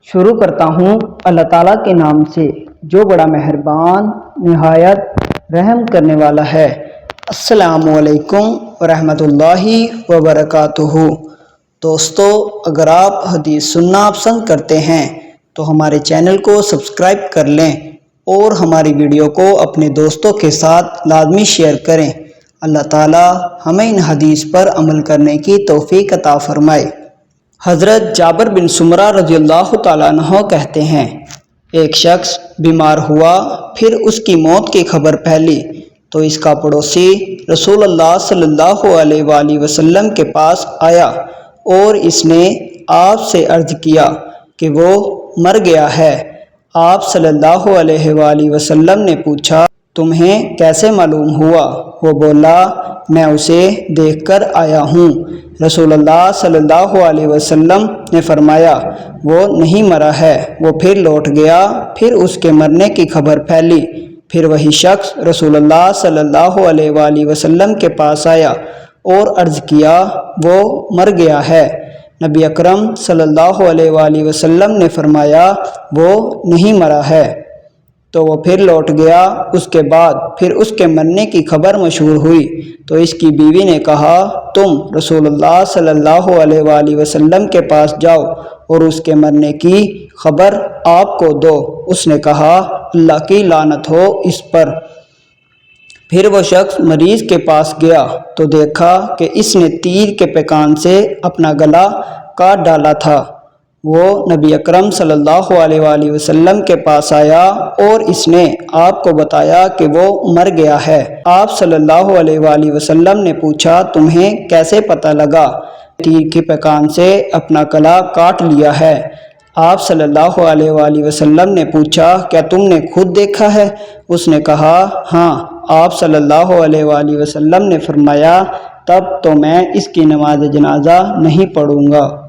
شروع کرتا ہوں اللہ تعالیٰ کے نام سے جو بڑا مہربان نہایت رحم کرنے والا ہے۔ السلام علیکم ورحمۃ اللہ وبرکاتہ۔ دوستو، اگر آپ حدیث سننا پسند کرتے ہیں تو ہمارے چینل کو سبسکرائب کر لیں اور ہماری ویڈیو کو اپنے دوستوں کے ساتھ لازمی شیئر کریں۔ اللہ تعالیٰ ہمیں ان حدیث پر عمل کرنے کی توفیق عطا فرمائے۔ حضرت جابر بن سمرہ رضی اللہ تعالیٰ عنہ کہتے ہیں، ایک شخص بیمار ہوا، پھر اس کی موت کی خبر پھیلی تو اس کا پڑوسی رسول اللہ صلی اللہ علیہ وآلہ وسلم کے پاس آیا اور اس نے آپ سے عرض کیا کہ وہ مر گیا ہے۔ آپ صلی اللہ علیہ وآلہ وسلم نے پوچھا، تمہیں کیسے معلوم ہوا؟ وہ بولا، میں اسے دیکھ کر آیا ہوں۔ رسول اللہ صلی اللہ علیہ وسلم نے فرمایا، وہ نہیں مرا ہے۔ وہ پھر لوٹ گیا، پھر اس کے مرنے کی خبر پھیلی، پھر وہی شخص رسول اللہ صلی اللہ علیہ وآلہ وسلم کے پاس آیا اور عرض کیا، وہ مر گیا ہے۔ نبی اکرم صلی اللہ علیہ وآلہ وسلم نے فرمایا، وہ نہیں مرا ہے۔ تو وہ پھر لوٹ گیا۔ اس کے بعد پھر اس کے مرنے کی خبر مشہور ہوئی تو اس کی بیوی نے کہا، تم رسول اللہ صلی اللہ علیہ وآلہ وسلم کے پاس جاؤ اور اس کے مرنے کی خبر آپ کو دو۔ اس نے کہا، اللہ کی لعنت ہو اس پر۔ پھر وہ شخص مریض کے پاس گیا تو دیکھا کہ اس نے تیر کے پیکان سے اپنا گلا کاٹ ڈالا تھا۔ وہ نبی اکرم صلی اللہ علیہ وآلہ وسلم کے پاس آیا اور اس نے آپ کو بتایا کہ وہ مر گیا ہے۔ آپ صلی اللہ علیہ وآلہ وسلم نے پوچھا، تمہیں کیسے پتہ لگا؟ تیر کے پیکان سے اپنا گلا کاٹ لیا ہے۔ آپ صلی اللہ علیہ وآلہ وسلم نے پوچھا، کیا تم نے خود دیکھا ہے؟ اس نے کہا، ہاں۔ آپ صلی اللہ علیہ وآلہ وسلم نے فرمایا، تب تو میں اس کی نماز جنازہ نہیں پڑھوں گا۔